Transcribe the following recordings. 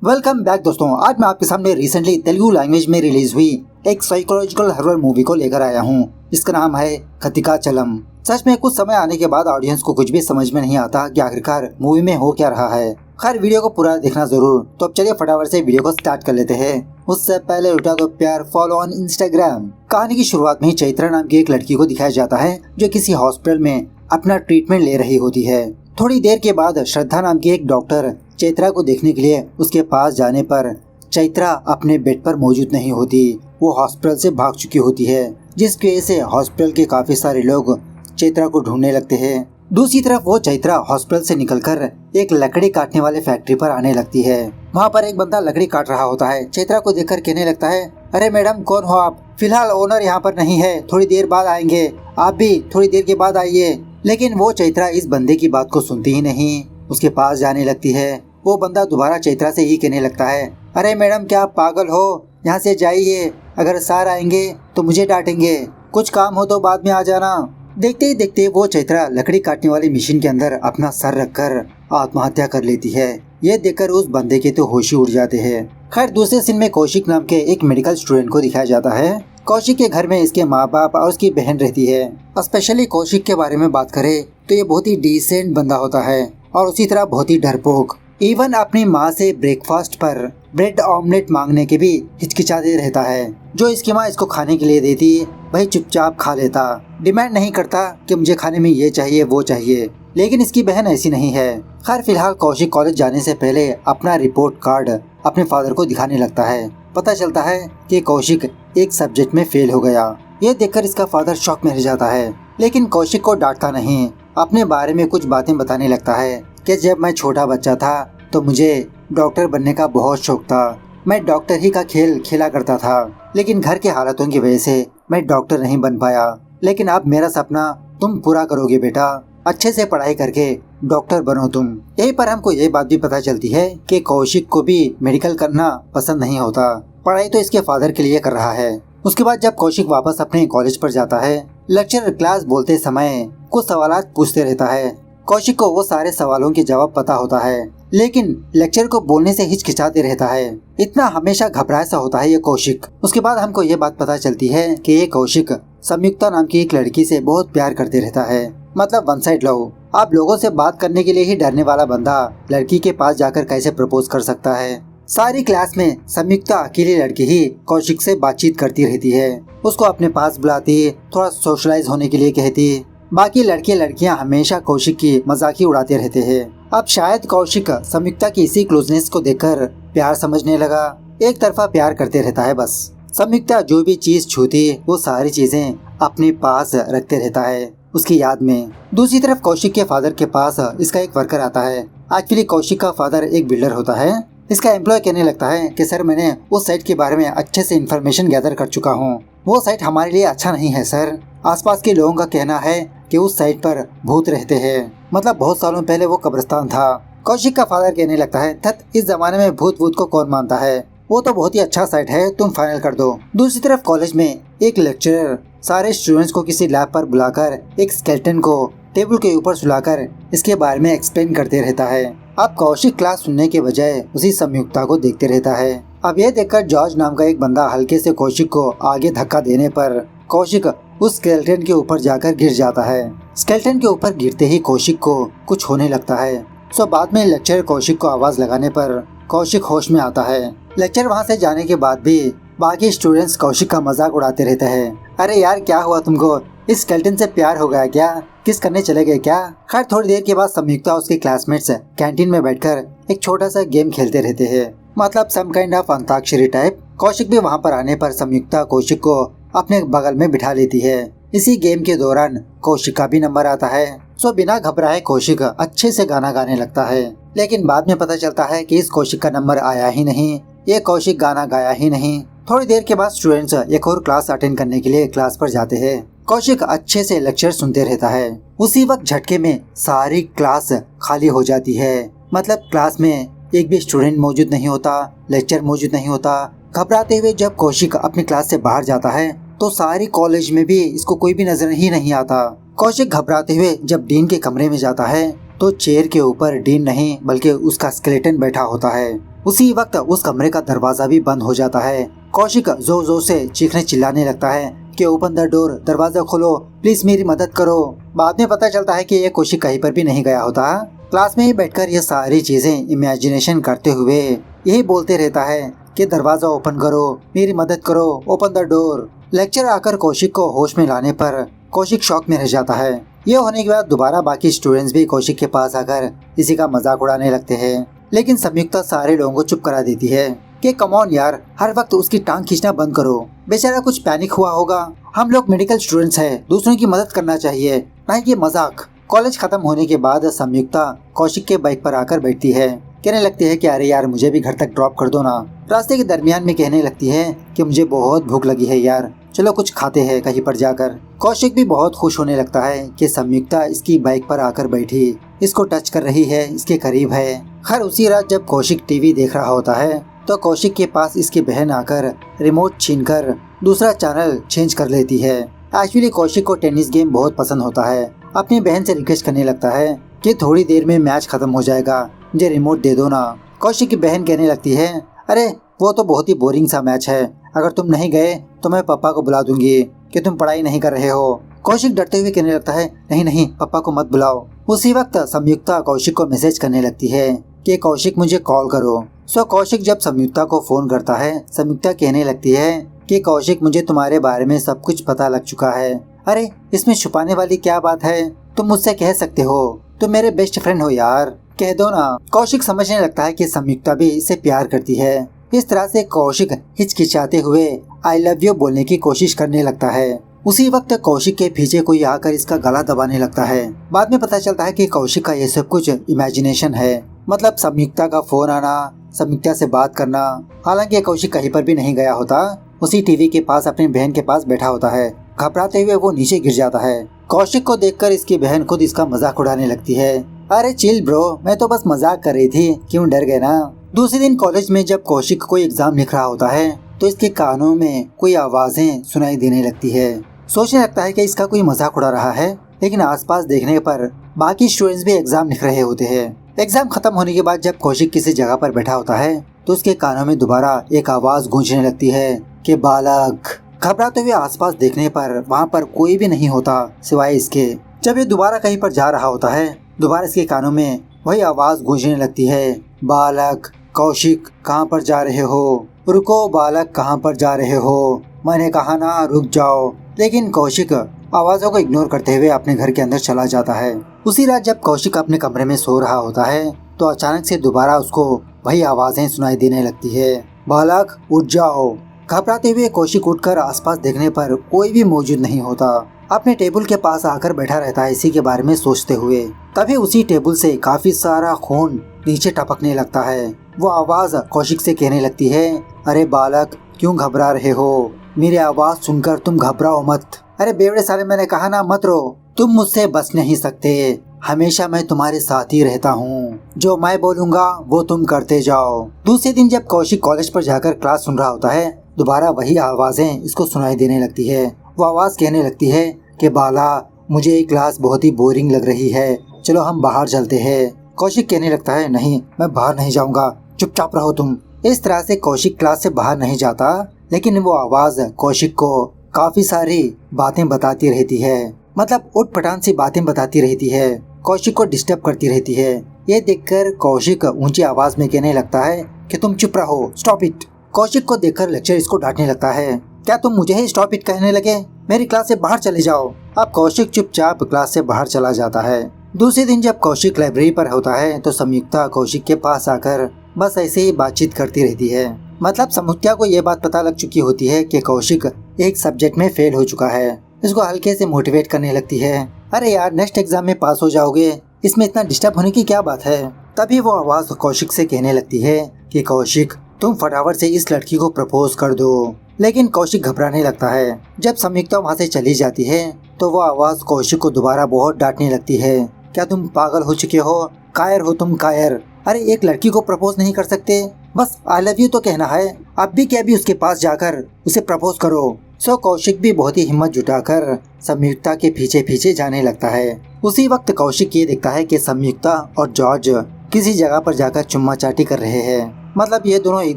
Welcome back दोस्तों। आज मैं आपके सामने रिसेंटली तेलुगु लैंग्वेज में रिलीज हुई एक साइकोलॉजिकल हॉरर मूवी को लेकर आया हूँ, जिसका नाम है कथिका चलम। सच में कुछ समय आने के बाद ऑडियंस को कुछ भी समझ में नहीं आता कि आखिरकार मूवी में हो क्या रहा है। खैर वीडियो को पूरा देखना जरूर। तो अब चलिए फटाफट से वीडियो को स्टार्ट कर लेते हैं। उससे पहले उठा दो प्यार, फॉलो ऑन इंस्टाग्राम। कहानी की शुरुआत में ही चैत्रा नाम की एक लड़की को दिखाया जाता है जो किसी हॉस्पिटल में अपना ट्रीटमेंट ले रही होती है। थोड़ी देर के बाद श्रद्धा नाम की एक डॉक्टर चैत्रा को देखने के लिए उसके पास जाने पर चैत्रा अपने बेड पर मौजूद नहीं होती। वो हॉस्पिटल से भाग चुकी होती है, जिसकी वजह से हॉस्पिटल के काफी सारे लोग चैत्रा को ढूंढने लगते हैं। दूसरी तरफ वो चैत्रा हॉस्पिटल से निकलकर एक लकड़ी काटने वाले फैक्ट्री पर आने लगती है। वहाँ पर एक बंदा लकड़ी काट रहा होता है। चैत्रा को देखकर कहने लगता है, अरे मैडम कौन हो आप? फिलहाल ओनर यहाँ पर नहीं है, थोड़ी देर बाद आएंगे, आप भी थोड़ी देर के बाद आइए। लेकिन वो चैत्रा इस बंदे की बात को सुनती ही नहीं, उसके पास जाने लगती है। वो बंदा दोबारा चैत्रा से ही कहने लगता है, अरे मैडम क्या आप पागल हो? यहाँ से जाइए, अगर सर आएंगे तो मुझे डांटेंगे, कुछ काम हो तो बाद में आ जाना। देखते ही देखते वो चैत्रा लकड़ी काटने वाली मशीन के अंदर अपना सर रखकर आत्महत्या कर लेती है। ये देखकर उस बंदे के तो होश ही उड़ जाते हैं। खैर दूसरे सीन में कौशिक नाम के एक मेडिकल स्टूडेंट को दिखाया जाता है। कौशिक के घर में इसके माँ बाप और उसकी बहन रहती है। स्पेशली कौशिक के बारे में बात करें तो ये बहुत ही डिसेंट बंदा होता है और उसी तरह बहुत ही डरपोक। इवन अपनी माँ से ब्रेकफास्ट पर ब्रेड ऑमलेट मांगने के भी हिचकिचाते रहता है। जो इसकी माँ इसको खाने के लिए देती वही चुपचाप खा लेता, डिमांड नहीं करता कि मुझे खाने में ये चाहिए वो चाहिए। लेकिन इसकी बहन ऐसी नहीं है। खैर फिलहाल कौशिक कॉलेज जाने से पहले अपना रिपोर्ट कार्ड अपने फादर को दिखाने लगता है। पता चलता है कि कौशिक एक सब्जेक्ट में फेल हो गया। ये देखकर इसका फादर शॉक में रह जाता है, लेकिन कौशिक को डांटता नहीं। अपने बारे में कुछ बातें बताने लगता है कि जब मैं छोटा बच्चा था तो मुझे डॉक्टर बनने का बहुत शौक था। मैं डॉक्टर ही का खेल खेला करता था, लेकिन घर के हालातों की वजह से मैं डॉक्टर नहीं बन पाया। लेकिन अब मेरा सपना तुम पूरा करोगे बेटा, अच्छे से पढ़ाई करके डॉक्टर बनो तुम। यहीं पर हमको ये बात भी पता चलती है कि कौशिक को भी मेडिकल करना पसंद नहीं होता। पढ़ाई तो इसके फादर के लिए कर रहा है। उसके बाद जब कौशिक वापस अपने कॉलेज पर जाता है, लेक्चरर क्लास बोलते समय कुछ सवालात पूछते रहता है। कौशिक को वो सारे सवालों के जवाब पता होता है, लेकिन लेक्चर को बोलने से हिचकिचाते रहता है। इतना हमेशा घबराया सा होता है ये कौशिक। उसके बाद हमको ये बात पता चलती है कि ये कौशिक संयुक्ता नाम की एक लड़की से बहुत प्यार करते रहता है। मतलब वन साइड लव। आप लोगों से बात करने के लिए ही डरने वाला बंदा लड़की के पास जाकर कैसे प्रपोज कर सकता है? सारी क्लास में संयुक्ता अकेली लड़की ही कौशिक से बातचीत करती रहती है। उसको अपने पास बुलाती, थोड़ा सोशलाइज होने के लिए कहती। बाकी लड़के लड़कियां हमेशा कौशिक की मजाक ही उड़ाते रहते हैं। अब शायद कौशिक संयुक्ता की इसी क्लोजनेस को देखकर प्यार समझने लगा। एक तरफा प्यार करते रहता है बस। संयुक्ता जो भी चीज छूती वो सारी चीजें अपने पास रखते रहता है उसकी याद में। दूसरी तरफ कौशिक के फादर के पास इसका एक वर्कर आता है। एक्चुअली कौशिक का फादर एक बिल्डर होता है। इसका एम्प्लॉय कहने लगता है कि सर मैंने उस साइट के बारे में अच्छे से इन्फॉर्मेशन गैदर कर चुका हूँ। वो साइट हमारे लिए अच्छा नहीं है सर। आसपास के लोगों का कहना है कि उस साइट पर भूत रहते हैं। मतलब बहुत सालों पहले वो कब्रिस्तान था। कौशिक का फादर कहने लगता है, थत इस जमाने में भूत को कौन मानता है, वो तो बहुत ही अच्छा साइट है, तुम फाइनल कर दो। दूसरी तरफ कॉलेज में एक लेक्चरर सारे स्टूडेंट्स को किसी लैब पर बुलाकर एक स्केलेटन को टेबल के ऊपर सुलाकर इसके बारे में एक्सप्लेन करते रहता है। अब कौशिक क्लास सुनने के बजाय उसी संयुक्ता को देखते रहता है। अब ये देखकर जॉर्ज नाम का एक बंदा हल्के से कौशिक को आगे धक्का देने पर कौशिक उस स्केलेटन के ऊपर जाकर गिर जाता है। स्केलेटन के ऊपर गिरते ही कौशिक को कुछ होने लगता है। सो बाद में लेक्चरर कौशिक को आवाज लगाने पर कौशिक होश में आता है। लेक्चर वहाँ से जाने के बाद भी बाकी स्टूडेंट्स कौशिक का मजाक उड़ाते रहते हैं। अरे यार क्या हुआ तुमको? इस स्केलेटन से प्यार हो गया क्या? किस करने चले गए क्या? खैर थोड़ी देर के बाद संयुक्ता उसके क्लासमेट्स कैंटीन में बैठकर एक छोटा सा गेम खेलते रहते हैं। मतलब some kind of antakshari type. Kaushik भी वहाँ पर आने पर संयुक्ता कौशिक को अपने बगल में बिठा लेती है। इसी गेम के दौरान कौशिक का भी नंबर आता है। सो बिना घबराए कौशिक अच्छे से गाना गाने लगता है। लेकिन बाद में पता चलता है कि इस कौशिक का नंबर आया ही नहीं, ये कौशिक गाना गाया ही नहीं। थोड़ी देर के बाद स्टूडेंट्स एक और क्लास अटेंड करने के लिए क्लास पर जाते हैं। कौशिक अच्छे से लेक्चर सुनते रहता है। उसी वक्त झटके में सारी क्लास खाली हो जाती है। मतलब क्लास में एक भी स्टूडेंट मौजूद नहीं होता, लेक्चर मौजूद नहीं होता। घबराते हुए जब कौशिक अपनी क्लास से बाहर जाता है तो सारी कॉलेज में भी इसको कोई भी नजर ही नहीं आता। कौशिक घबराते हुए जब डीन के कमरे में जाता है तो चेयर के ऊपर डीन नहीं बल्कि उसका स्केलेटन बैठा होता है। उसी वक्त उस कमरे का दरवाजा भी बंद हो जाता है। कौशिक जोर जोर से चीखने चिल्लाने लगता है कि ओपन द डोर, दरवाजा खोलो, प्लीज मेरी मदद करो। बाद में पता चलता है कि ये कौशिक कहीं पर भी नहीं गया होता। क्लास में ही बैठकर ये सारी चीजें इमेजिनेशन करते हुए यही बोलते रहता है कि दरवाजा ओपन करो, मेरी मदद करो, ओपन द डोर। लेक्चर आकर कौशिक को होश में लाने पर कौशिक शॉक में रह जाता है। ये होने के बाद दोबारा बाकी स्टूडेंट्स भी कौशिक के पास आकर इसी का मजाक उड़ाने लगते हैं, लेकिन संयुक्ता सारे लोगों को चुप करा देती है कि कम ऑन यार, हर वक्त उसकी टांग खींचना बंद करो, बेचारा कुछ पैनिक हुआ होगा। हम लोग मेडिकल स्टूडेंट्स हैं, दूसरों की मदद करना चाहिए, ना कि मजाक। कॉलेज खत्म होने के बाद संयुक्ता कौशिक के बाइक पर आकर बैठती है। कहने लगती है कि अरे यार, मुझे भी घर तक ड्रॉप कर दो ना। रास्ते के दरमियान में कहने लगती है कि मुझे बहुत भूख लगी है यार, चलो कुछ खाते हैं कहीं पर जाकर। कौशिक भी बहुत खुश होने लगता है कि संयुक्ता इसकी बाइक पर आकर बैठी, इसको टच कर रही है, इसके करीब है। खैर उसी रात जब कौशिक टीवी देख रहा होता है तो कौशिक के पास इसकी बहन आकर रिमोट छीनकर दूसरा चैनल चेंज कर लेती है। एक्चुअली कौशिक को टेनिस गेम बहुत पसंद होता है। अपनी बहन से रिक्वेस्ट करने लगता है कि थोड़ी देर में मैच खत्म हो जाएगा, मुझे रिमोट दे दो ना। कौशिक की बहन कहने लगती है अरे वो तो बहुत ही बोरिंग सा मैच है, अगर तुम नहीं गए तो मैं पापा को बुला दूंगी कि तुम पढ़ाई नहीं कर रहे हो। कौशिक डरते हुए कहने लगता है नहीं नहीं, पापा को मत बुलाओ। उसी वक्त संयुक्ता कौशिक को मैसेज करने लगती है कि कौशिक मुझे कॉल करो। सो कौशिक जब संयुक्ता को फोन करता है, संयुक्ता कहने लगती है कि कौशिक मुझे तुम्हारे बारे में सब कुछ पता लग चुका है। अरे इसमें छुपाने वाली क्या बात है, तुम मुझसे कह सकते हो, तुम मेरे बेस्ट फ्रेंड हो यार, कह दो ना। कौशिक समझने लगता है कि संयुक्ता भी इससे प्यार करती है। इस तरह से कौशिक हिचकिचाते हुए आई लव यू बोलने की कोशिश करने लगता है। उसी वक्त कौशिक के पीछे कोई आकर इसका गला दबाने लगता है। बाद में पता चलता है कि कौशिक का ये सब कुछ इमेजिनेशन है, मतलब संयुक्ता का फोन आना, संयुक्ता से बात करना। हालांकि कौशिक कहीं पर भी नहीं गया होता, उसी टीवी के पास अपनी बहन के पास बैठा होता है। घबराते हुए वो नीचे गिर जाता है। कौशिक को देखकर इसकी बहन खुद इसका मजाक उड़ाने लगती है। अरे चिल ब्रो, मैं तो बस मजाक कर रही थी, क्यों डर गए ना। दूसरे दिन कॉलेज में जब कौशिक कोई एग्जाम लिख रहा होता है तो इसके कानों में कोई आवाजें सुनाई देने लगती है। सोचने लगता है कि इसका कोई मजाक उड़ा रहा है, लेकिन आसपास देखने पर बाकी स्टूडेंट्स भी एग्जाम लिख रहे होते हैं। एग्जाम खत्म होने के बाद जब कौशिक किसी जगह पर बैठा होता है तो उसके कानों में दोबारा एक आवाज गूंजने लगती है कि बालक। घबराते हुए आसपास देखने पर वहाँ पर कोई भी नहीं होता सिवाय इसके। जब ये दोबारा कहीं पर जा रहा होता है, दोबारा इसके कानों में वही आवाज गूंजने लगती है, बालक, कौशिक कहाँ पर जा रहे हो, रुको बालक, कहाँ पर जा रहे हो, मैंने कहा ना रुक जाओ। लेकिन कौशिक आवाजों को इग्नोर करते हुए अपने घर के अंदर चला जाता है। उसी रात जब कौशिक अपने कमरे में सो रहा होता है तो अचानक से दोबारा उसको वही आवाजें सुनाई देने लगती है, बालक उठ जाओ। घबराते हुए कौशिक उठकर आसपास देखने पर कोई भी मौजूद नहीं होता। अपने टेबल के पास आकर बैठा रहता है इसी के बारे में सोचते हुए। तभी उसी टेबल से काफी सारा खून नीचे टपकने लगता है। वो आवाज कौशिक से कहने लगती है, अरे बालक, क्यों घबरा रहे हो, मेरी आवाज सुनकर तुम घबराओ मत। अरे बेवड़े साले, मैंने कहा ना मत रो, तुम मुझसे बच नहीं सकते, हमेशा मैं तुम्हारे साथ ही रहता हूँ, जो मैं बोलूँगा वो तुम करते जाओ। दूसरे दिन जब कौशिक कॉलेज पर जाकर क्लास सुन रहा होता है, दोबारा वही आवाजें इसको सुनाई देने लगती है। वो आवाज कहने लगती है कि बाला, मुझे ये क्लास बहुत ही बोरिंग लग रही है, चलो हम बाहर चलते हैं। कौशिक कहने लगता है नहीं, मैं बाहर नहीं जाऊंगा, चुपचाप रहो तुम। इस तरह से कौशिक क्लास से बाहर नहीं जाता, लेकिन वो आवाज कौशिक को काफी सारी बातें बताती रहती है, मतलब उठ पटांग सी बातें बताती रहती है, कौशिक को डिस्टर्ब करती रहती है। ये देखकर कौशिक ऊंची आवाज में कहने लगता है कि तुम चुप रहो, स्टॉप इट। कौशिक को देखकर लेक्चर इसको डांटने लगता है, क्या तुम मुझे ही स्टॉप इट कहने लगे, मेरी क्लास से बाहर चले जाओ। अब कौशिक चुपचाप क्लास से बाहर चला जाता है। दूसरे दिन जब कौशिक लाइब्रेरी पर होता है तो संयुक्ता कौशिक के पास आकर बस ऐसे ही बातचीत करती रहती है। मतलब संयुक्ता को ये बात पता लग चुकी होती है कि कौशिक एक सब्जेक्ट में फेल हो चुका है। इसको हल्के से मोटिवेट करने लगती है, अरे यार नेक्स्ट एग्जाम में पास हो जाओगे, इसमें इतना डिस्टर्ब होने की क्या बात है। तभी वो आवाज कौशिक से कहने लगती है कि कौशिक, तुम फटाफट से इस लड़की को प्रपोज कर दो। लेकिन कौशिक घबराने लगता है। जब संयुक्ता वहाँ से चली जाती है तो वो आवाज कौशिक को दोबारा बहुत डांटने लगती है, क्या तुम पागल हो चुके हो, कायर हो तुम, कायर। अरे एक लड़की को प्रपोज नहीं कर सकते, बस आई लव यू तो कहना है, अब भी क्या भी उसके पास जाकर उसे प्रपोज करो। सो कौशिक भी बहुत ही हिम्मत जुटाकर संयुक्ता के पीछे पीछे जाने लगता है। उसी वक्त कौशिक ये देखता है कि संयुक्ता और जॉर्ज किसी जगह पर जाकर चुम्मा चाटी कर रहे हैं। मतलब ये दोनों एक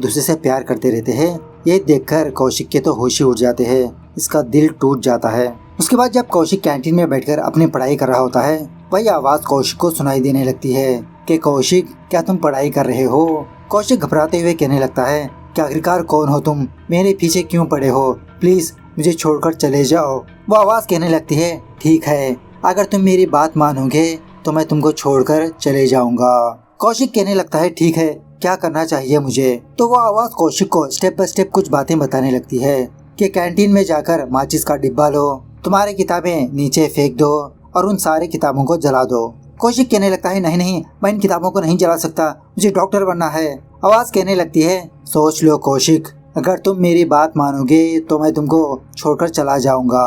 दूसरे से प्यार करते रहते हैं। ये देखकर कौशिक के तो होश ही उड़ जाते हैं, इसका दिल टूट जाता है। उसके बाद जब कौशिक कैंटीन में बैठकर अपनी पढ़ाई कर रहा होता है, वही आवाज कौशिक को सुनाई देने लगती है कि कौशिक, क्या तुम पढ़ाई कर रहे हो? कौशिक घबराते हुए कहने लगता है कि आखिरकार कौन हो तुम, मेरे पीछे क्यों पड़े हो, प्लीज मुझे छोड़कर चले जाओ। वो आवाज कहने लगती है, ठीक है, अगर तुम मेरी बात मानोगे तो मैं तुमको छोड़कर चले जाऊंगा। कौशिक कहने लगता है, ठीक है, क्या करना चाहिए मुझे? तो वो आवाज कौशिक को स्टेप बाय स्टेप कुछ बातें बताने लगती है कि कैंटीन में जाकर माचिस का डिब्बा लो, तुम्हारी किताबें नीचे फेंक दो और उन सारी किताबों को जला दो। कौशिक कहने लगता है, नहीं नहीं, मैं इन किताबों को नहीं जला सकता, मुझे डॉक्टर बनना है। आवाज कहने लगती है, सोच लो कौशिक, अगर तुम मेरी बात मानोगे तो मैं तुमको छोड़कर चला जाऊंगा।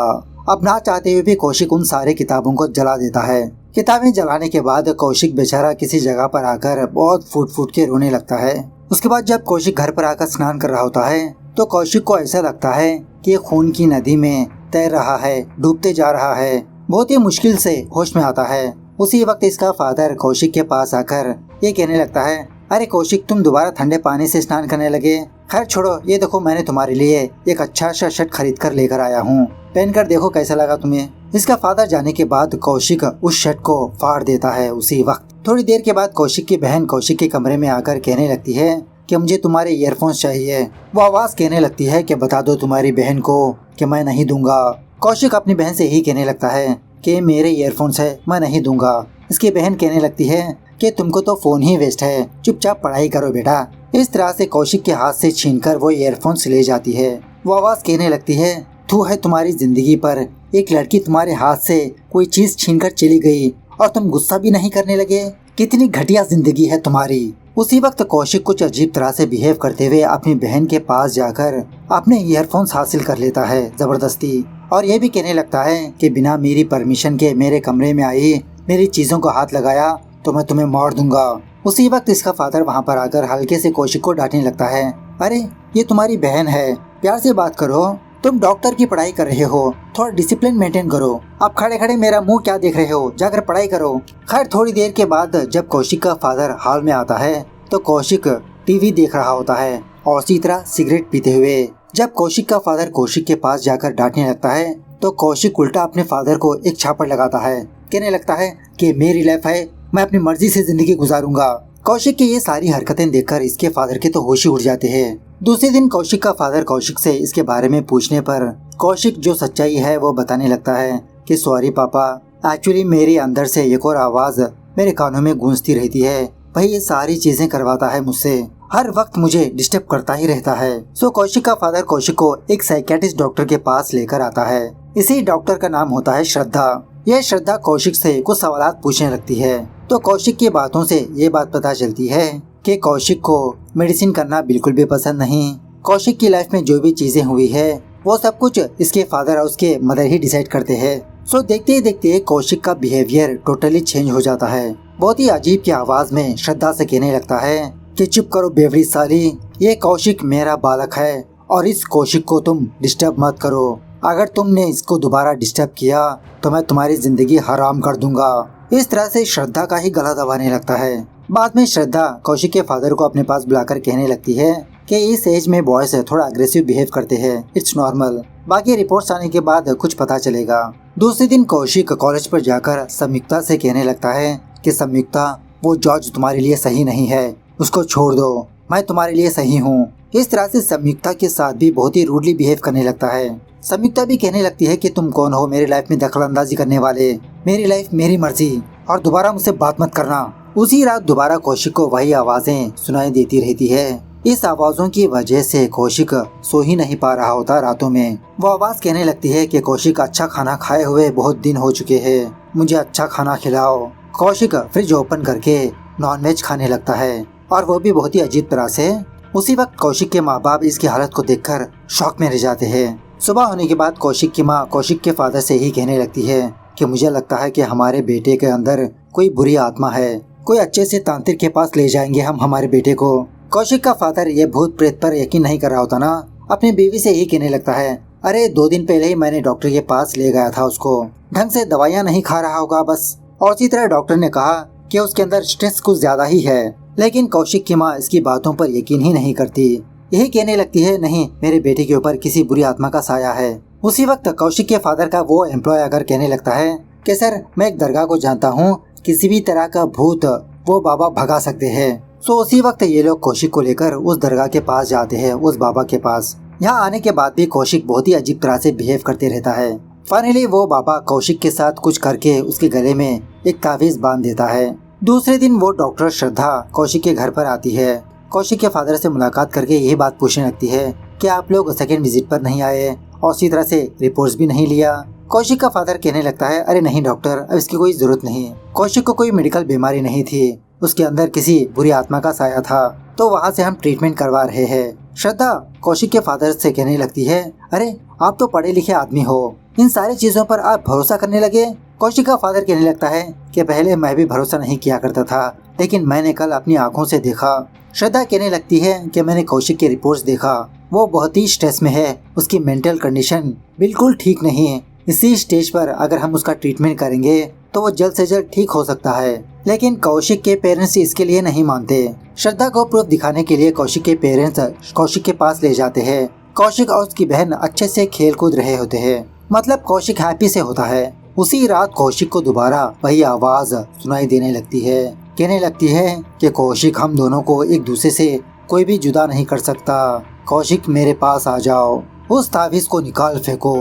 अब ना चाहते हुए भी कौशिक उन सारे किताबों को जला देता है। किताबें जलाने के बाद कौशिक बेचारा किसी जगह पर आकर बहुत फूट फूट के रोने लगता है। उसके बाद जब कौशिक घर पर आकर स्नान कर रहा होता है तो कौशिक को ऐसा लगता है कि ये खून की नदी में तैर रहा है, डूबते जा रहा है। बहुत ही मुश्किल से होश में आता है। उसी वक्त इसका फादर कौशिक के पास आकर ये कहने लगता है, अरे कौशिक, तुम दोबारा ठंडे पानी से स्नान करने लगे? खैर छोड़ो, ये देखो मैंने तुम्हारे लिए एक अच्छा सा शर्ट खरीद कर लेकर आया हूँ, पहनकर देखो कैसा लगा तुम्हें। इसका फादर जाने के बाद कौशिक उस शर्ट को फाड़ देता है। उसी वक्त थोड़ी देर के बाद कौशिक की बहन कौशिक के कमरे में आकर कहने लगती है कि मुझे तुम्हारे ईयरफोन्स चाहिए। वो आवाज कहने लगती है कि बता दो तुम्हारी बहन को कि मैं नहीं दूंगा। कौशिक अपनी बहन से ही कहने लगता है कि मेरे ईयरफोन्स है, मैं नहीं दूंगा। इसकी बहन कहने लगती है कि तुमको तो फोन ही वेस्ट है, चुपचाप पढ़ाई करो बेटा। इस तरह से कौशिक के हाथ से छीनकर वो ईयरफोन्स ले जाती है। वो आवाज कहने लगती है, तू है तुम्हारी जिंदगी पर, एक लड़की तुम्हारे हाथ से कोई चीज छीनकर चली गई और तुम गुस्सा भी नहीं करने लगे, कितनी घटिया जिंदगी है तुम्हारी। उसी वक्त कौशिक कुछ अजीब तरह से बिहेव करते हुए अपनी बहन के पास जाकर अपने ईयरफोन्स हासिल कर लेता है जबरदस्ती, और ये भी कहने लगता है कि बिना मेरी परमिशन के मेरे कमरे में आई, मेरी चीजों को हाथ लगाया तो मैं तुम्हें मार दूंगा। उसी वक्त इसका फादर वहाँ पर आकर हल्के से कौशिक को डांटने लगता है, अरे ये तुम्हारी बहन है, प्यार से बात करो, तुम डॉक्टर की पढ़ाई कर रहे हो, थोड़ा डिसिप्लिन मेंटेन करो, आप खड़े खड़े मेरा मुंह क्या देख रहे हो, जाकर पढ़ाई करो। खैर थोड़ी देर के बाद जब कौशिक का फादर हॉल में आता है तो कौशिक टीवी देख रहा होता है और उसी तरह सिगरेट पीते हुए। जब कौशिक का फादर कौशिक के पास जाकर डांटने लगता है तो कौशिक उल्टा अपने फादर को एक छापड़ लगाता है, कहने लगता है कि मेरी लाइफ है, मैं अपनी मर्जी से जिंदगी गुजारूंगा। कौशिक की ये सारी हरकतें देखकर इसके फादर के तो होश ही उड़ जाते हैं। दूसरे दिन कौशिक का फादर कौशिक से इसके बारे में पूछने पर कौशिक जो सच्चाई है वो बताने लगता है कि सॉरी पापा, एक्चुअली मेरे अंदर से एक और आवाज मेरे कानों में गूंजती रहती है, भाई ये सारी चीजें करवाता है मुझसे, हर वक्त मुझे डिस्टर्ब करता ही रहता है। सो कौशिक का फादर कौशिक को एक साइकियाट्रिस्ट डॉक्टर के पास लेकर आता है। इसी डॉक्टर का नाम होता है श्रद्धा। यह श्रद्धा कौशिक से कुछ सवाल पूछने लगती है तो कौशिक की बातों से ये बात पता चलती है कि कौशिक को मेडिसिन करना बिल्कुल भी पसंद नहीं। कौशिक की लाइफ में जो भी चीजें हुई है वो सब कुछ इसके फादर और उसके मदर ही डिसाइड करते हैं। सो देखते ही देखते कौशिक का बिहेवियर टोटली चेंज हो जाता है। बहुत ही अजीब की आवाज में श्रद्धा से कहने लगता है कि चुप करो बेवड़ी साली, ये कौशिक मेरा बालक है और इस कौशिक को तुम डिस्टर्ब मत करो, अगर तुमने इसको दोबारा डिस्टर्ब किया तो मैं तुम्हारी जिंदगी हराम कर दूंगा। इस तरह से श्रद्धा का ही गला दबाने लगता है। बाद में श्रद्धा कौशिक के फादर को अपने पास बुलाकर कहने लगती है कि इस एज में बॉयज थोड़ा अग्रेसिव बिहेव करते हैं, इट्स नॉर्मल, बाकी रिपोर्ट्स आने के बाद कुछ पता चलेगा। दूसरे दिन कौशिक कॉलेज पर जाकर संयुक्ता से कहने लगता है कि संयुक्ता, वो जॉर्ज तुम्हारे लिए सही नहीं है, उसको छोड़ दो, मैं तुम्हारे लिए सही हूँ। इस तरह से संयुक्ता के साथ भी बहुत ही रूडली बिहेव करने लगता है। संयुक्ता भी कहने लगती है कि तुम कौन हो मेरी लाइफ में दखल अंदाजी करने वाले, मेरी लाइफ मेरी मर्जी और दोबारा मुझसे बात मत करना। उसी रात दोबारा कौशिक को वही आवाजें सुनाई देती रहती है। इस आवाजों की वजह से कौशिक सो ही नहीं पा रहा होता रातों में। वो आवाज कहने लगती है कि कौशिक, अच्छा खाना खाए हुए बहुत दिन हो चुके हैं, मुझे अच्छा खाना खिलाओ। कौशिक फ्रिज ओपन करके नॉनवेज खाने लगता है और वो भी बहुत ही अजीब तरह से। उसी वक्त कौशिक के माँ बाप इसकी हालत को देखकर शॉक में रह जाते हैं। सुबह होने के बाद कौशिक की माँ कौशिक के फादर से ही कहने लगती है कि मुझे लगता है कि हमारे बेटे के अंदर कोई बुरी आत्मा है, कोई अच्छे से तांत्रिक के पास ले जाएंगे हम हमारे बेटे को। कौशिक का फादर ये भूत प्रेत पर यकीन नहीं कर रहा होता ना, अपनी बीवी से ही कहने लगता है, अरे 2 दिन पहले ही मैंने डॉक्टर के पास ले गया था उसको, ढंग से दवाइयाँ नहीं खा रहा होगा बस। और इसी तरह डॉक्टर ने कहा कि उसके अंदर स्ट्रेस कुछ ज्यादा ही है। लेकिन कौशिक की माँ इसकी बातों पर यकीन ही नहीं करती, यही कहने लगती है नहीं मेरे बेटे के ऊपर किसी बुरी आत्मा का साया है। उसी वक्त कौशिक के फादर का वो एम्प्लॉय आकर कहने लगता है कि सर मैं एक दरगाह को जानता हूँ, किसी भी तरह का भूत वो बाबा भगा सकते हैं। सो उसी वक्त ये लोग कौशिक को लेकर उस दरगाह के पास जाते हैं, उस बाबा के पास। यहाँ आने के बाद भी कौशिक बहुत ही अजीब तरह से बिहेव करते रहता है। फाइनली वो बाबा कौशिक के साथ कुछ करके उसके गले में एक तावीज बांध देता है। दूसरे दिन वो डॉक्टर श्रद्धा कौशिक के घर पर आती है। कौशिक के फादर से मुलाकात करके यही बात पूछने लगती है कि आप लोग सेकंड विजिट पर नहीं आए और इसी तरह से रिपोर्ट्स भी नहीं लिया। कौशिक का फादर कहने लगता है अरे नहीं डॉक्टर, अब इसकी कोई जरूरत नहीं। कौशिक को कोई मेडिकल बीमारी नहीं थी, उसके अंदर किसी बुरी आत्मा का साया था, तो वहाँ से हम ट्रीटमेंट करवा रहे हैं। श्रद्धा कौशिक के फादर से कहने लगती है अरे आप तो पढ़े लिखे आदमी हो, इन सारी चीजों पर आप भरोसा करने लगे। कौशिक का फादर कहने लगता है कि पहले मैं भी भरोसा नहीं किया करता था, लेकिन मैंने कल अपनी आंखों से देखा। श्रद्धा कहने लगती है कि मैंने कौशिक के रिपोर्ट्स देखा, वो बहुत ही स्ट्रेस में है, उसकी मेंटल कंडीशन बिल्कुल ठीक नहीं है। इसी स्टेज पर अगर हम उसका ट्रीटमेंट करेंगे तो वो जल्द से जल्द ठीक हो सकता है। लेकिन कौशिक के पेरेंट्स इसके लिए नहीं मानते। श्रद्धा को प्रूफ दिखाने के लिए कौशिक के पेरेंट्स कौशिक के पास ले जाते हैं। कौशिक और उसकी बहन अच्छे से खेल कूद रहे होते हैं, मतलब कौशिक हैप्पी से होता है। उसी रात कौशिक को दोबारा वही आवाज सुनाई देने लगती है, कहने लगती है कि कौशिक हम दोनों को एक दूसरे से कोई भी जुदा नहीं कर सकता। कौशिक मेरे पास आ जाओ, उस तावीज को निकाल फेंको,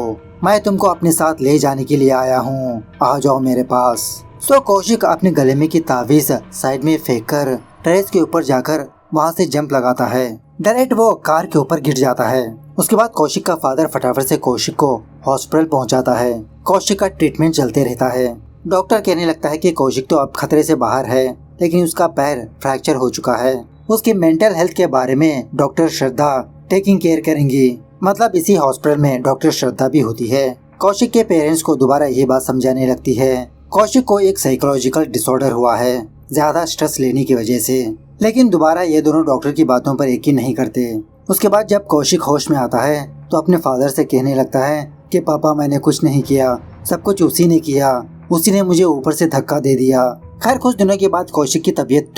मैं तुमको अपने साथ ले जाने के लिए आया हूँ, आ जाओ मेरे पास। सो कौशिक अपने गले में की तावीज साइड में फेंक कर टेरेस के ऊपर जाकर वहाँ से जंप लगाता है। डायरेक्ट वो कार के ऊपर गिर जाता है। उसके बाद कौशिक का फादर फटाफट से कौशिक को हॉस्पिटल पहुँचाता है। कौशिक का ट्रीटमेंट चलते रहता है। डॉक्टर कहने लगता है कि कौशिक तो अब खतरे से बाहर है, लेकिन उसका पैर फ्रैक्चर हो चुका है। उसकी मेंटल हेल्थ के बारे में डॉक्टर श्रद्धा टेकिंग केयर करेंगी, मतलब इसी हॉस्पिटल में डॉक्टर श्रद्धा भी होती है। कौशिक के पेरेंट्स को दोबारा ये बात समझाने लगती है कौशिक को एक साइकोलॉजिकल डिसऑर्डर हुआ है, ज्यादा स्ट्रेस लेने की वजह से। लेकिन दोबारा ये दोनों डॉक्टर की बातों पर यकीन नहीं करते। उसके बाद जब कौशिक होश में आता है तो अपने फादर से कहने लगता है कि पापा मैंने कुछ नहीं किया, सब कुछ उसी ने किया, उसी ने मुझे ऊपर से धक्का दे दिया। खैर कुछ दिनों के बाद कौशिक की तबीयत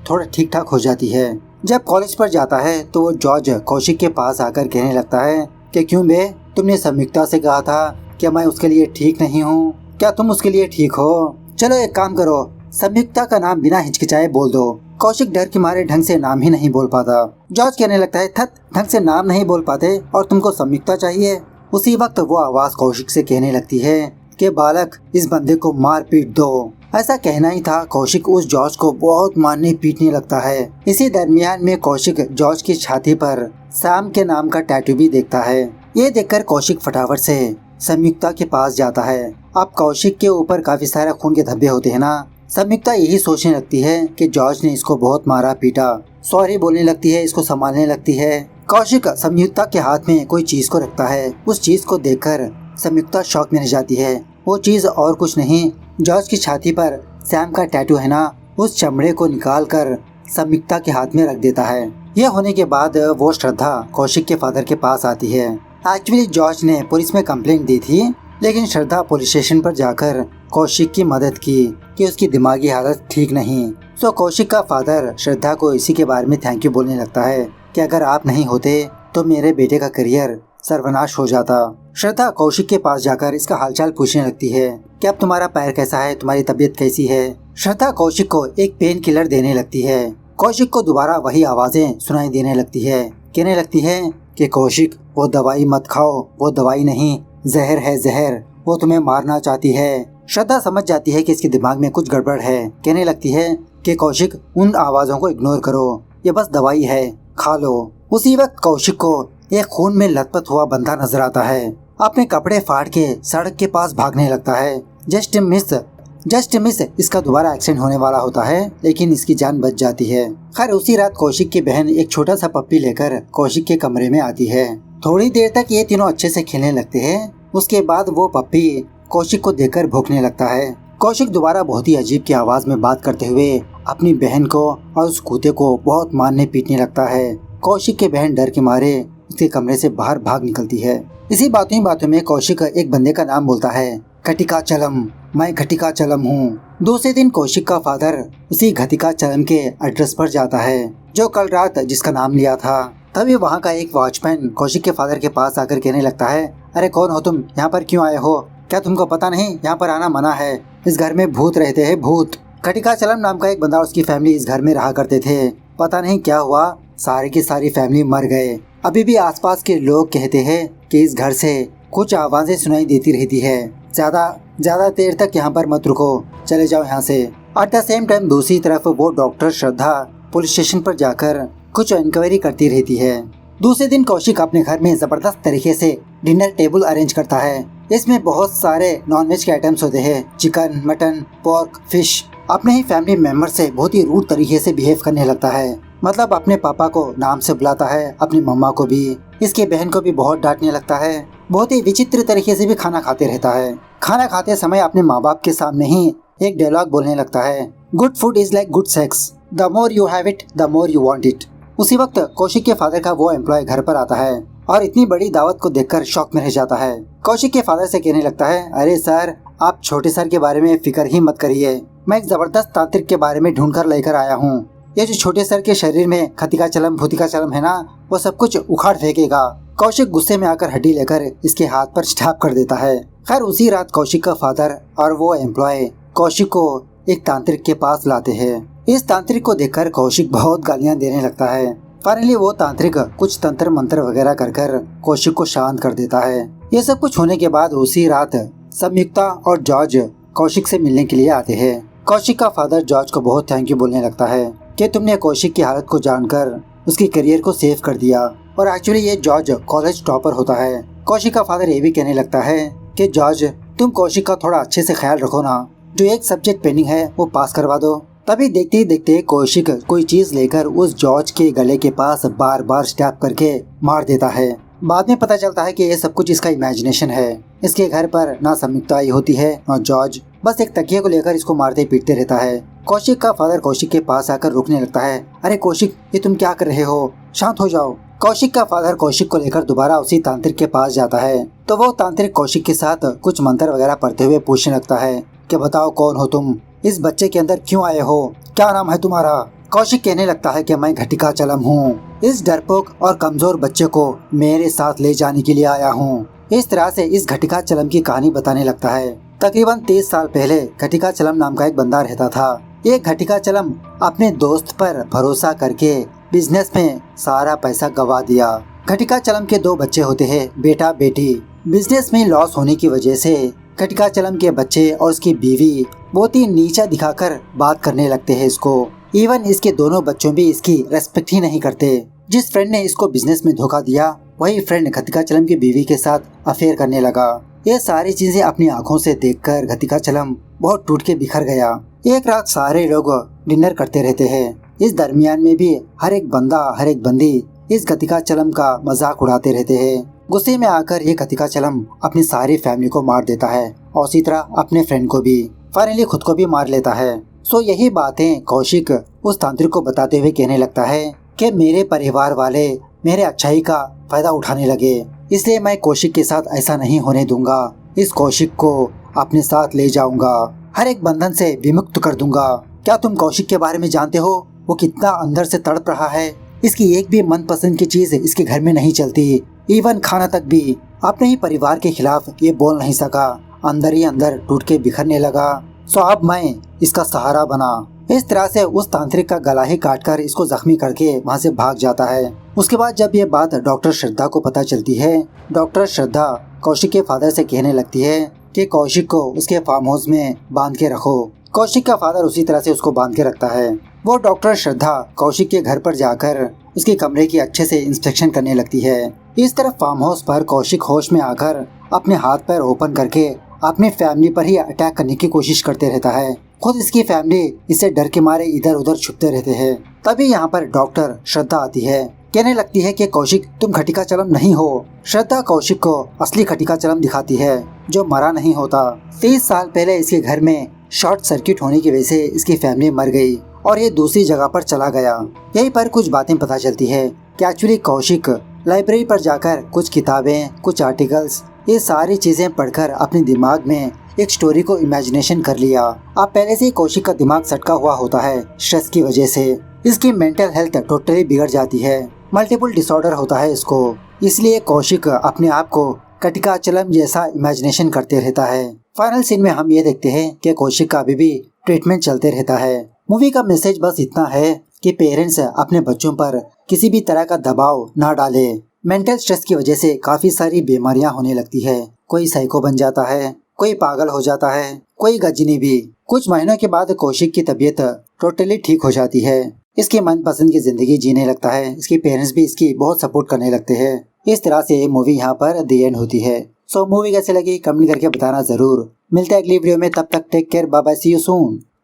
थोड़ा ठीक ठाक हो जाती है। जब कॉलेज पर जाता है तो वो जॉर्ज कौशिक के पास आकर कहने लगता है कि क्यों बे, तुमने संयुक्ता से कहा था कि मैं उसके लिए ठीक नहीं हूँ, क्या तुम उसके लिए ठीक हो? चलो एक काम करो, संयुक्ता का नाम बिना हिचकिचाए बोल दो। कौशिक डर के मारे ढंग से नाम ही नहीं बोल पाता। जॉर्ज कहने लगता है थत, ढंग से नाम नहीं बोल पाते और तुमको संयुक्ता चाहिए। उसी वक्त वो आवाज कौशिक से कहने लगती है कि बालक इस बंदे को मार पीट दो। ऐसा कहना ही था, कौशिक उस जॉर्ज को बहुत मारने पीटने लगता है। इसी दरमियान में कौशिक जॉर्ज की छाती पर सैम के नाम का टैटू भी देखता है। ये देखकर कौशिक फटाफट से संयुक्ता के पास जाता है। अब कौशिक के ऊपर काफी सारे खून के धब्बे होते हैं ना। संयुक्ता यही सोचने लगती है कि जॉर्ज ने इसको बहुत मारा पीटा, सॉरी बोलने लगती है, इसको संभालने लगती है। कौशिक संयुक्ता के हाथ में कोई चीज को रखता है। उस चीज को देखकर संयुक्ता शॉक में रह जाती है। वो चीज और कुछ नहीं, जॉर्ज की छाती पर सैम का टैटू है ना, उस चमड़े को निकाल कर संयुक्ता के हाथ में रख देता है। यह होने के बाद वो श्रद्धा कौशिक के फादर के पास आती है। एक्चुअली जॉर्ज ने पुलिस में कंप्लेंट दी थी, लेकिन श्रद्धा पुलिस स्टेशन पर जाकर कौशिक की मदद की कि उसकी दिमागी हालत ठीक नहीं। सो कौशिक का फादर श्रद्धा को इसी के बारे में थैंक यू बोलने लगता है कि अगर आप नहीं होते तो मेरे बेटे का करियर सर्वनाश हो जाता। श्रद्धा कौशिक के पास जाकर इसका हालचाल पूछने लगती है कि अब तुम्हारा पैर कैसा है, तुम्हारी तबीयत कैसी है। श्रद्धा कौशिक को एक पेन किलर देने लगती है। कौशिक को दोबारा वही आवाजें सुनाई देने लगती है, कहने लगती है कि कौशिक वो दवाई मत खाओ, वो दवाई नहीं, जहर है जहर, वो तुम्हें मारना चाहती है। श्रद्धा समझ जाती है कि इसके दिमाग में कुछ गड़बड़ है, कहने लगती है कि कौशिक उन आवाजों को इग्नोर करो, ये बस दवाई है, खा लो। उसी वक्त कौशिक को एक खून में लथपथ हुआ बंदा नजर आता है। अपने कपड़े फाड़ के सड़क के पास भागने लगता है। जस्ट मिस इसका दोबारा एक्सीडेंट होने वाला होता है, लेकिन इसकी जान बच जाती है। खैर उसी रात कौशिक की बहन एक छोटा सा पप्पी लेकर कौशिक के कमरे में आती है। थोड़ी देर तक ये तीनों अच्छे से खेलने लगते हैं। उसके बाद वो पप्पी कौशिक को देखकर भौंकने लगता है। कौशिक दोबारा बहुत ही अजीब की आवाज में बात करते हुए अपनी बहन को और उस कुत्ते को बहुत मारने पीटने लगता है। कौशिक के बहन डर के मारे उसके कमरे से बाहर भाग निकलती है। इसी बातों में कौशिक एक बंदे का नाम बोलता है, घटिकाचलम, मैं घटिकाचलम हूँ। दूसरे दिन कौशिक का फादर उसी घटिकाचलम के एड्रेस पर जाता है जो कल रात जिसका नाम लिया था। तभी वहाँ का एक वॉचमैन कौशिक के फादर के पास आकर कहने लगता है, अरे कौन हो तुम, यहाँ पर क्यों आए हो? क्या तुमको पता नहीं यहाँ पर आना मना है? इस घर में भूत रहते हैं, भूत। घटिकाचलम नाम का एक बंदा और उसकी फैमिली इस घर में रहा करते थे। पता नहीं क्या हुआ, सारी की सारी फैमिली मर गए। अभी भी आसपास के लोग कहते हैं कि इस घर से कुछ आवाजें सुनाई देती रहती है। ज्यादा देर तक यहाँ पर मत रुको, चले जाओ यहाँ से। एट द सेम टाइम दूसरी तरफ वो डॉक्टर श्रद्धा पुलिस स्टेशन पर जाकर कुछ इंक्वायरी करती रहती है। दूसरे दिन कौशिक अपने घर में जबरदस्त तरीके से डिनर टेबल अरेंज करता है। इसमें बहुत सारे नॉनवेज के आइटम्स होते हैं, चिकन, मटन, पोर्क, फिश। अपने ही फैमिली मेंबर से बहुत ही रूड तरीके से बिहेव करने लगता है। मतलब अपने पापा को नाम से बुलाता है, अपनी मम्मा को भी, इसकी बहन को भी बहुत डांटने लगता है। बहुत ही विचित्र तरीके से भी खाना खाते रहता है। खाना खाते समय अपने माँ बाप के सामने ही एक डायलॉग बोलने लगता है, good food is like good sex, the more you have it the more you want it. उसी वक्त कौशिक के फादर का वो एम्प्लॉय घर पर आता है और इतनी बड़ी दावत को देखकर शॉक में रह जाता है। कौशिक के फादर से कहने लगता है, अरे सर, आप छोटे सर के बारे में फिक्र ही मत करिए, मैं एक जबरदस्त तांत्रिक के बारे में ढूंढ कर लेकर आया हूँ। ये जो छोटे सर के शरीर में खतिकाचलम भूतिकाचलम है ना, वो सब कुछ उखाड़ फेंकेगा। कौशिक गुस्से में आकर हड्डी लेकर इसके हाथ पर स्टैप कर देता है। खैर उसी रात कौशिक का फादर और वो एम्प्लॉय कौशिक को एक तांत्रिक के पास लाते हैं। इस तांत्रिक को देखकर कौशिक बहुत गालियां देने लगता है। फाइनली वो तांत्रिक कुछ तंत्र मंत्र वगैरह कर कौशिक को शांत कर देता है। ये सब कुछ होने के बाद उसी रात संयुक्ता और जॉर्ज कौशिक से मिलने के लिए आते हैं। कौशिक का फादर जॉर्ज को बहुत थैंक यू बोलने लगता है कि तुमने कौशिक की हालत को जानकर उसकी करियर को सेव कर दिया। और एक्चुअली ये जॉर्ज कॉलेज टॉपर होता है। कौशिक का फादर ये भी कहने लगता है कि जॉर्ज, तुम कौशिक का थोड़ा अच्छे से ख्याल रखो ना, जो एक सब्जेक्ट पेंडिंग है वो पास करवा दो। तभी देखते ही देखते कौशिक कोई चीज लेकर उस जॉर्ज के गले के पास बार बार स्टैप करके मार देता है। बाद में पता चलता है कि ये सब कुछ इसका इमेजिनेशन है। इसके घर पर ना संयुक्ता आई होती है ना जॉर्ज, बस एक तकिए को लेकर इसको मारते पीटते रहता है। कौशिक का फादर कौशिक के पास आकर रोकने लगता है, अरे कौशिक, ये तुम क्या कर रहे हो, शांत हो जाओ। कौशिक का फादर कौशिक को लेकर दोबारा उसी तांत्रिक के पास जाता है तो वो तांत्रिक कौशिक के साथ कुछ मंत्र वगैरह पढ़ते हुए पूछने लगता है कि बताओ कौन हो तुम, इस बच्चे के अंदर क्यों आए हो, क्या नाम है तुम्हारा? कौशिक कहने लगता है कि मैं घटिकाचलम हूँ, इस डरपोक और कमजोर बच्चे को मेरे साथ ले जाने के लिए आया हूँ। इस तरह से इस घटिकाचलम की कहानी बताने लगता है। तकरीबन 30 साल पहले घटिकाचलम नाम का एक बंदा रहता था। ये घटिकाचलम अपने दोस्त पर भरोसा करके बिजनेस में सारा पैसा गवा दिया। घटिकाचलम के 2 बच्चे होते हैं, बेटा बेटी। बिजनेस में लॉस होने की वजह से घटिकाचलम के बच्चे और उसकी बीवी बहुत ही नीचा दिखाकर बात करने लगते हैं इसको। इवन इसके दोनों बच्चों भी इसकी रेस्पेक्ट ही नहीं करते। जिस फ्रेंड ने इसको बिजनेस में धोखा दिया वही फ्रेंड घटिकाचलम की बीवी के साथ अफेयर करने लगा। ये सारी चीजें अपनी आंखों से देखकर घटिकाचलम बहुत टूट के बिखर गया। एक रात सारे लोग डिनर करते रहते हैं। इस दरमियान में भी हर एक बंदा हर एक बंदी इस घटिकाचलम का मजाक उड़ाते रहते हैं। गुस्से में आकर ये घटिकाचलम अपनी सारी फैमिली को मार देता है और इसी तरह अपने फ्रेंड को भी, फाइनली खुद को भी मार लेता है। सो यही बातें कौशिक उस तांत्रिक को बताते हुए कहने लगता है कि मेरे परिवार वाले मेरे अच्छाई का फायदा उठाने लगे, इसलिए मैं कौशिक के साथ ऐसा नहीं होने दूंगा। इस कौशिक को अपने साथ ले जाऊंगा, हर एक बंधन से विमुक्त कर दूंगा। क्या तुम कौशिक के बारे में जानते हो? वो कितना अंदर से तड़प रहा है। इसकी एक भी मनपसंद की चीज इसके घर में नहीं चलती, इवन खाना तक भी। अपने ही परिवार के खिलाफ ये बोल नहीं सका, अंदर ही अंदर टूट के बिखरने लगा। सो अब मैं इसका सहारा बना। इस तरह से उस तांत्रिक का गला ही काटकर इसको जख्मी करके वहाँ से भाग जाता है। उसके बाद जब ये बात डॉक्टर श्रद्धा को पता चलती है, डॉक्टर श्रद्धा कौशिक के फादर से कहने लगती है कि कौशिक को उसके फार्म हाउस में बांध के रखो। कौशिक का फादर उसी तरह से उसको बांध के रखता है। वो डॉक्टर श्रद्धा कौशिक के घर पर जाकर उसके कमरे की अच्छे से इंस्पेक्शन करने लगती है। इस तरफ फार्म हाउस पर कौशिक होश में आकर अपने हाथ पैर ओपन करके अपनी फैमिली पर ही अटैक करने की कोशिश करते रहता है। खुद इसकी फैमिली इससे डर के मारे इधर उधर छुपते रहते हैं। तभी यहाँ पर डॉक्टर श्रद्धा आती है, कहने लगती है कि कौशिक तुम घटिकाचलम नहीं हो। श्रद्धा कौशिक को असली घटिकाचलम दिखाती है जो मरा नहीं होता। 30 साल पहले इसके घर में शॉर्ट सर्किट होने की वजह से इसकी फैमिली मर गई और ये दूसरी जगह पर चला गया। यहीं पर कुछ बातें पता चलती है कि एक्चुअली कौशिक लाइब्रेरी पर जाकर कुछ किताबें, कुछ आर्टिकल्स, ये सारी चीजें पढ़कर अपने दिमाग में एक स्टोरी को इमेजिनेशन कर लिया। अब पहले से ही कौशिक का दिमाग सटका हुआ होता है स्ट्रेस की वजह से। इसकी मेंटल हेल्थ टोटली बिगड़ जाती है, मल्टीपल डिसऑर्डर होता है इसको। इसलिए कौशिक अपने आप को कटिकाचलम जैसा इमेजिनेशन करते रहता है। फाइनल सीन में हम ये देखते हैं कि कौशिक का अभी भी ट्रीटमेंट चलते रहता है। मूवी का मैसेज बस इतना है कि पेरेंट्स अपने बच्चों पर किसी भी तरह का दबाव ना डाले। मेंटल स्ट्रेस की वजह से काफी सारी बीमारियां होने लगती है। कोई साइको बन जाता है, कोई पागल हो जाता है, कोई गजनी भी। कुछ महीनों के बाद कौशिक की तबीयत टोटली ठीक हो जाती है। इसकी मनपसंद की जिंदगी जीने लगता है। इसके पेरेंट्स भी इसकी बहुत सपोर्ट करने लगते हैं। इस तरह से ये मूवी यहाँ पर द एंड होती है। सो मूवी कैसे लगी कमेंट करके बताना जरूर। मिलते हैं अगली वीडियो में, तब तक take care, bye bye, see you soon.